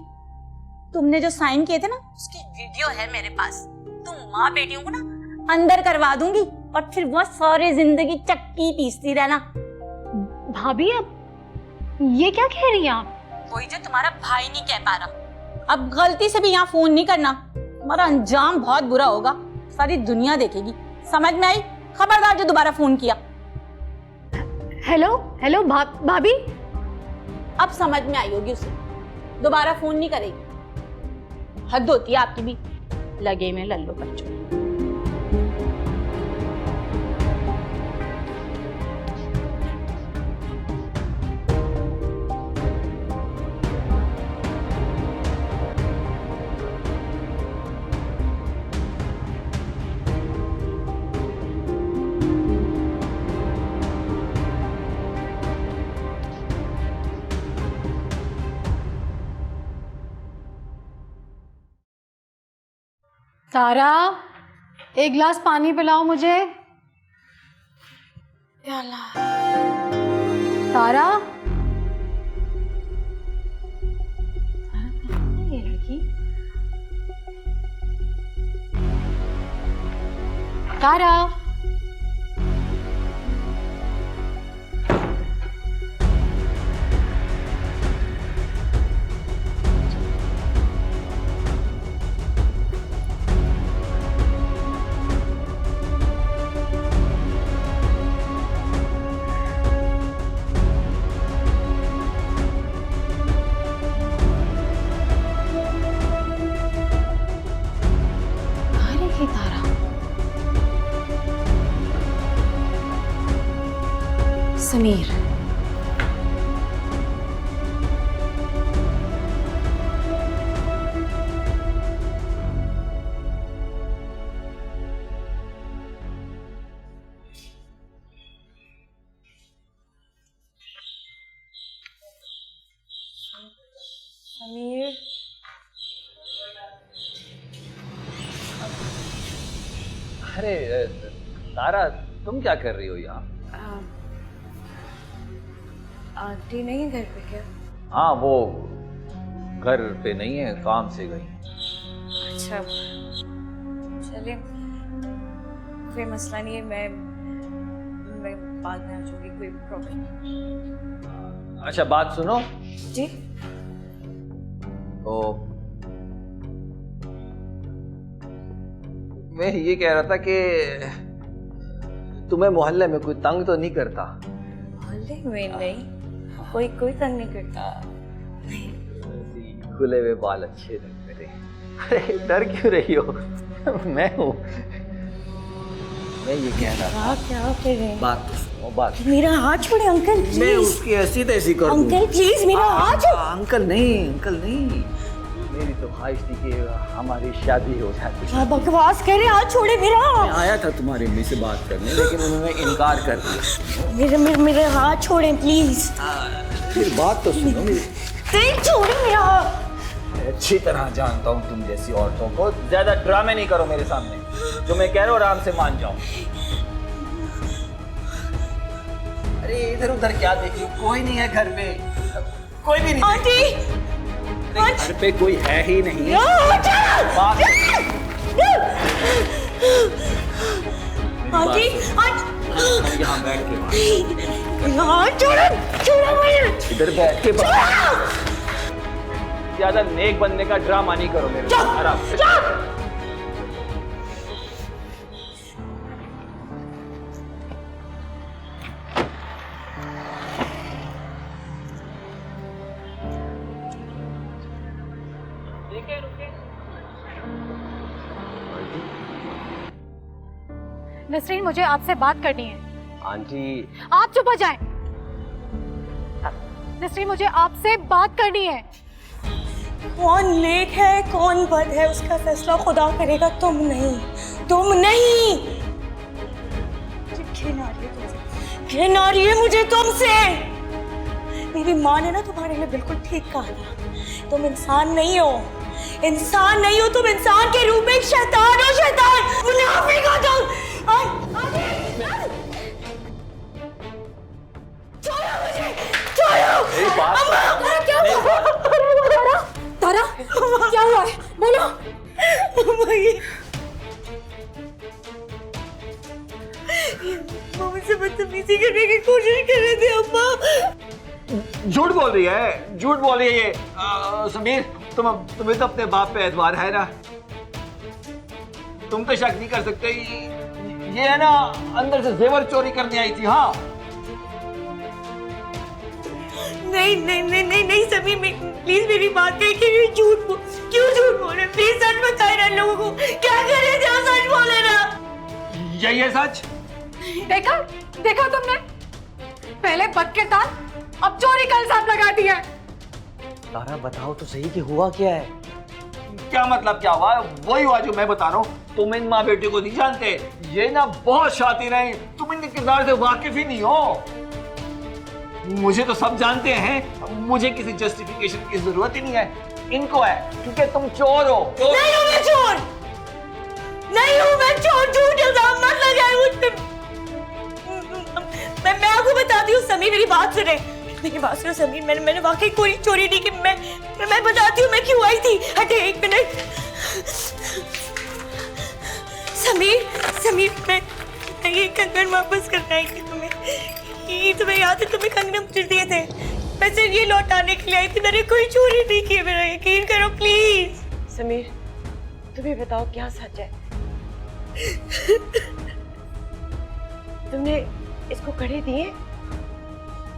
तुमने जो साइन किए थे ना उसकी वीडियो है मेरे पास। तुम माँ बेटियों को ना अंदर करवा दूंगी और फिर वो सारी जिंदगी चक्की पीसती रहना। भाभी अब ये क्या कह रही हैं आप? वही जो तुम्हारा भाई नहीं कह पा रहा। अब गलती से भी यहाँ फोन नहीं करना, तुम्हारा अंजाम बहुत बुरा होगा, सारी दुनिया देखेगी। समझ में आई? खबरदार जो दोबारा फोन किया। हेलो हेलो भाभी। अब समझ में आई होगी उसे, दोबारा फोन नहीं करेगी। हद होती है आपकी भी, लगे में लल्लू बच्चों। तारा, एक गिलास पानी पिलाओ मुझे। तारा, ये लड़की। तारा, समीर, समीर, अरे तारा, तुम क्या कर रही हो यहाँ? आंटी नहीं है घर पे क्या? हाँ, वो घर पे नहीं है, काम से गई। अच्छा, चलिए कोई मसला नहीं है, मैं बाद में आ जाऊंगी, कोई प्रॉब्लम नहीं। अच्छा बात सुनो जी। तो मैं ये कह रहा था कि तुम्हें मोहल्ले में कोई तंग तो नहीं करता? मोहल्ले में नहीं, कोई तंग नहीं करता। खुले हुए बाल अच्छे लगते थे। अरे डर क्यों रही हो? मैं हूँ। मैं ये कह रहा था, क्या कर रहे हैं? बात तो सुनो, बात। मेरा हाथ छोड़े अंकल, मैं प्लीज। उसकी ऐसी तैसी कर दूं। अंकल प्लीज मेरा हाथ छोड़। अंकल नहीं, मेरी तो ख्वाहिश थी कि हमारी शादी हो जाती। क्या बकवास कर रहे, हाथ छोड़े मेरा। मैं आया था तुम्हारी अम्मी से बात करने, लेकिन उन्होंने इनकार कर दिया। मेरे हाथ छोड़े प्लीज। फिर बात तो सुनो मेरी। छोड़े मेरा हाथ। अच्छी तरह जानता हूँ तुम जैसी औरतों को। ज्यादा ड्रामे नहीं करो मेरे सामने, जो मैं कह रहा हूँ आराम से मान जाओ। अरे इधर उधर क्या देख रही हो? कोई नहीं है घर में, कोई भी नहीं। आंटी, घर पे कोई है ही नहीं। आंटी, यहाँ बैठ के बात। छोड़ो मुझे। इधर बैठ के बात। ज्यादा नेक बनने का ड्रामा नहीं करो मेरे साथ, आराम से। नसरीन, मुझे आपसे बात करनी है। आंटी आप चुप हो जाए। नसरीन, मुझे आपसे बात करनी है। कौन नेक है कौन बद है उसका फैसला खुदा करेगा, तुम नहीं, तुम नहीं। मुझे घिन आ रही है तुमसे, घिन आ रही है मुझे तुमसे। मेरी माँ ने ना तुम्हारे लिए बिल्कुल ठीक कहा था, तुम इंसान नहीं हो, इंसान नहीं हो तुम, इंसान के रूप में एक शैतान हो, शैतान, मुनाफिक हो तुम। छोड़ो मुझे, छोड़ो। अम्मा, क्या हुआ? तारा, क्या हुआ है? बोलो। अम्मा, ये मुझसे बदतमीजी करने की कोशिश कर रहे थे अम्मा। झूठ बोल रही है, झूठ बोल रही है ये। समीर, तुम्हें तो अपने बाप पे एतबार है ना, तुम तो शक नहीं कर सकते। ये है ना, अंदर से जेवर चोरी करने आई थी। हाँ, नहीं नहीं नहीं नहीं नहीं समीर, प्लीज मेरी बात कही कि ये क्यों झूठ बोल रहे? प्लीज सच बताए ना लोगों को, क्या कर रहे थे? सच बोले ना। यही है सच। देखा देखा तुमने, पहले बदकिरदार, अब चोरी का इल्जाम लगा दिया है। तारा बताओ तो सही कि हुआ क्या है? क्या मतलब क्या हुआ? वही हुआ जो मैं बता रहा हूँ। तुम इन माँ बेटे को नहीं जानते, ये ना बहुत शातिर हैं, तुम इनके किरदार से वाकिफ ही नहीं हो। मुझे तो सब जानते हैं, मुझे किसी जस्टिफिकेशन की जरूरत ही नहीं है, इनको है, क्योंकि तुम चोर हो। नहीं हूँ मैं चोर, नहीं हूँ मैं चोर, झूठ इल्जाम मत लगाए मुझ पे। मैं आपको बताती हूँ समीर, मेरी बात सुने, मेरी बात सुनो समीर, मैंने वाकई कोई चोरी नहीं की। मैं बताती हूँ मैं क्यों आई थी। हटे एक मिनट। समीर मैं ये कंगन वापस करना आई थी तुम्हें, ये तुम्हें याद है? तुम्हें कंगन मुझे दिए थे, मैं सिर्फ ये लौटाने के लिए आई थी, मैंने कोई चोरी नहीं की। मेरा यकीन करो प्लीज। समीर, तुम्हें बताओ क्या सच है? तुमने इसको कड़े दिए?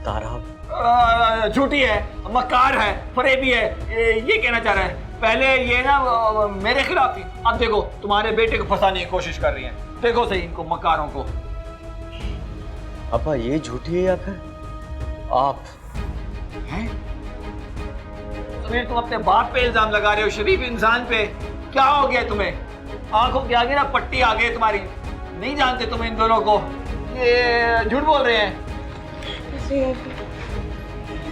तारा झूठी है, मक्कार है, फरेबी है, ये कहना चाह रहा है। पहले ये ना मेरे खिलाफ थी, अब देखो तुम्हारे बेटे को फंसाने की कोशिश कर रही है। देखो सही इनको, मक्कारों को। अब्बा ये झूठी है या फिर आप हैं? तुम अपने बाप पे इल्जाम लगा रहे हो, शरीफ इंसान पे। क्या हो गया तुम्हें? आंखों के आगे ना पट्टी आ गई तुम्हारी, नहीं जानते तुम इन दोनों को, ये झूठ बोल रहे हैं।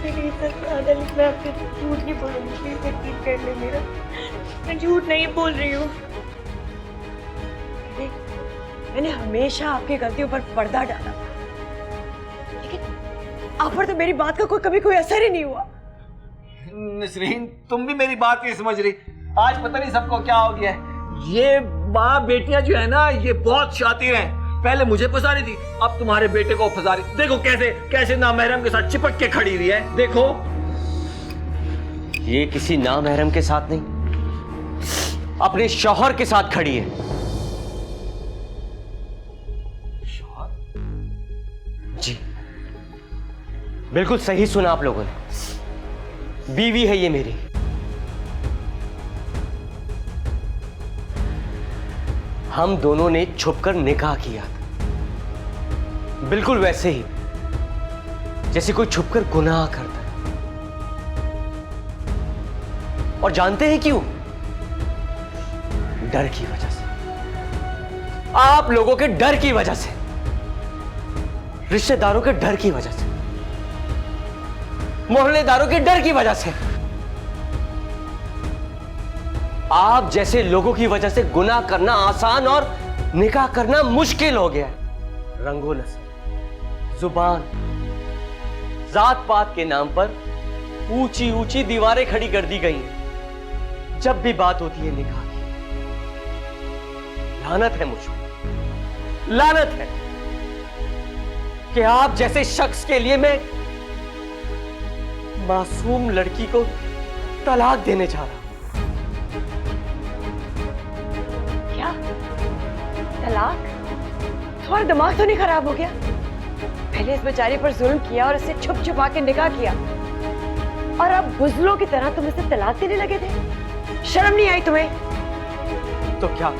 मैं आपसे झूठ नहीं बोलूंगी, प्लीज यकीन कर ले मेरा, मैं झूठ नहीं बोल रही हूँ। मैंने हमेशा आपकी गलतियों पर पर्दा डाला, लेकिन आप पर तो मेरी बात का कभी कोई असर ही नहीं हुआ। नसरीन, तुम भी मेरी बात नहीं समझ रही। आज पता नहीं सबको क्या हो गया है। ये माँ बेटियां जो है ना, ये बहुत शातिर हैं। पहले मुझे फंसा रही थी, अब तुम्हारे बेटे को फंसा रही। देखो कैसे कैसे नामहरम के साथ चिपक के खड़ी रही है। देखो, ये किसी नामहरम के साथ नहीं, अपने शौहर के साथ खड़ी है। शौहर? जी बिल्कुल सही सुना आप लोगों ने, बीवी है ये मेरी। हम दोनों ने छुपकर निकाह किया था, बिल्कुल वैसे ही जैसे कोई छुपकर गुनाह करता है। और जानते हैं क्यों? डर की वजह से, आप लोगों के डर की वजह से, रिश्तेदारों के डर की वजह से, मोहल्लेदारों के डर की वजह से। आप जैसे लोगों की वजह से गुनाह करना आसान और निकाह करना मुश्किल हो गया है। रंगो नस्ल, जुबान, जात पात के नाम पर ऊंची ऊंची दीवारें खड़ी कर दी गई हैं जब भी बात होती है निकाह की। लानत है मुझ पर, लानत है कि आप जैसे शख्स के लिए मैं मासूम लड़की को तलाक देने जा रहा हूं। क्या तलाक? तुम्हारा दिमाग तो नहीं खराब हो गया? पहले इस बेचारी पर जुल्म किया और इसे छुप छुपा के निकाह किया, और अब बुज़लों की तरह तुम इसे तलाक देने लगे थे? शर्म नहीं आई तुम्हें? तो क्या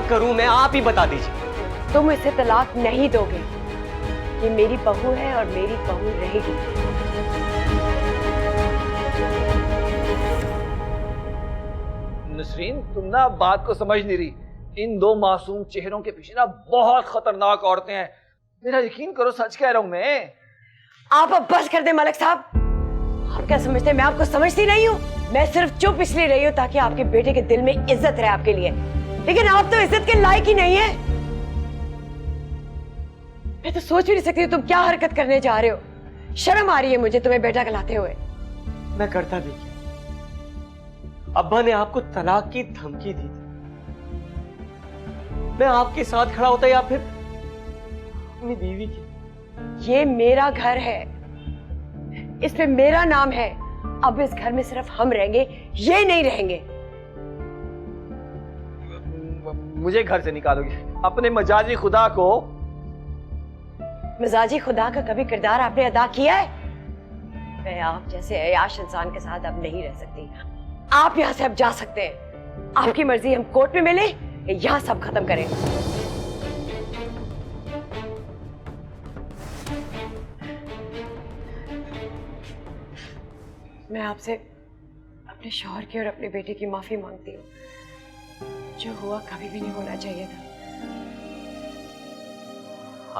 करूं मैं? आप ही बता दीजिए। तुम इसे तलाक नहीं दोगे। ये मेरी बहू है और मेरी बहू रहेगी। नसरीन, तुम ना बात को समझ नहीं रही। इन दो मासूम चेहरों के पीछे ना बहुत खतरनाक औरतें हैं। मेरा यकीन करो, सच कह रहा हूं मैं। आप अब बस कर दे मलिक साहब। आप क्या समझते हैं मैं आपको समझती नहीं हूँ? मैं सिर्फ चुप इसलिए रही हूँ ताकि आपके बेटे के दिल में इज्जत रहे आपके लिए, लेकिन आप तो इज्जत के लायक ही नहीं है। मैं तो सोच भी नहीं सकती तुम क्या हरकत करने जा रहे हो। शर्म आ रही है मुझे तुम्हें बेटा कहलाते हुए। मैं करता भी क्या? अब्बा ने आपको तलाक की धमकी दी थी, मैं आपके साथ खड़ा होता या फिर अपनी बीवी की? ये मेरा घर है, इस पे मेरा नाम है। अब इस घर में सिर्फ हम रहेंगे, ये नहीं रहेंगे। मुझे घर से निकालोगे? अपने मजाजी खुदा को? मिजाजी खुदा का कभी किरदार आपने अदा किया है? मैं आप जैसे अयाश इंसान के साथ अब नहीं रह सकती। आप यहाँ से अब जा सकते हैं। आपकी मर्जी, हम कोर्ट में मिले, यहाँ सब खत्म करें। मैं आपसे अपने शौहर की और अपने बेटे की माफी मांगती हूँ। जो हुआ कभी भी नहीं होना चाहिए था।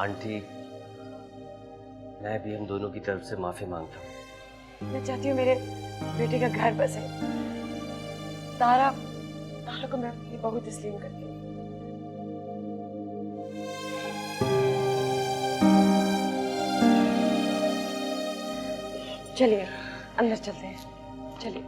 आंटी, मैं भी हम दोनों की तरफ से माफी मांगता हूँ। मैं चाहती हूँ मेरे बेटे का घर बसे। तारा को मैं अपनी बहू तस्लीम करती हूँ। चलिए अंदर चलते हैं, चलिए।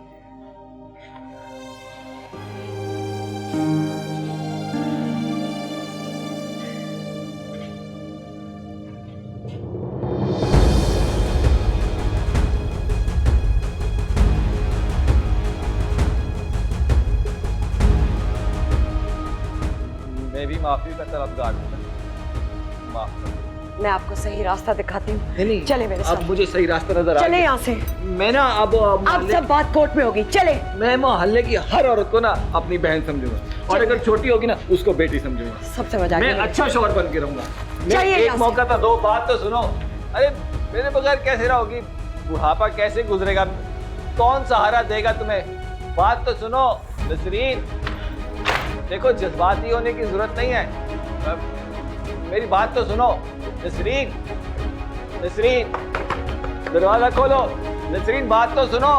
मैं भी माफी का तलबगार हूं। माफ कर दो। मैं आपको सही रास्ता दिखाती हूँ। नहीं, चले मेरे अब साथ। मुझे सही रास्ता नजर आ चले गया। यहाँ से। मैं ना अब अब सब बात कोर्ट में होगी। चले। मैं मोहल्ले की हर औरत को ना अपनी बहन समझूंगा, और अगर छोटी होगी ना उसको बेटी समझूंगा। सब समझ आ मैं गया। अच्छा शौहर बन के रहूंगा। चाहिए एक यहाँ से। मौका था, दो बात तो सुनो। अरे मेरे बगैर कैसे रहोगी? बुढ़ापा कैसे गुजरेगा? कौन सहारा देगा तुम्हें? बात तो सुनो नसरीन। देखो, जज्बाती होने की जरूरत नहीं है। मेरी बात तो सुनो नसरीन। नसरीन, दरवाजा खोलो। नसरीन, बात तो सुनो।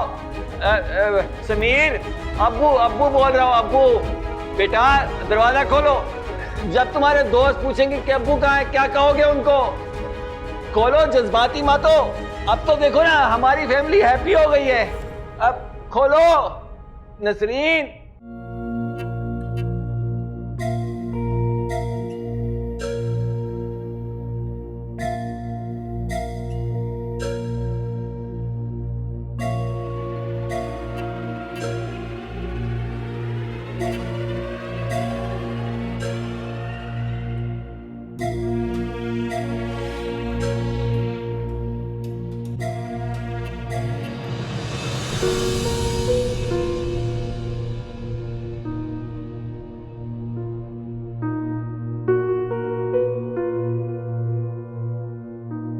समीर, अब्बू अब्बू बोल रहा हूँ। अब्बू बेटा, दरवाजा खोलो। जब तुम्हारे दोस्त पूछेंगे कि अब्बू कहाँ है, क्या कहोगे उनको? खोलो, जज्बाती मत हो। अब तो देखो ना, हमारी फैमिली हैप्पी हो गई है। अब खोलो नसरीन। चलिए।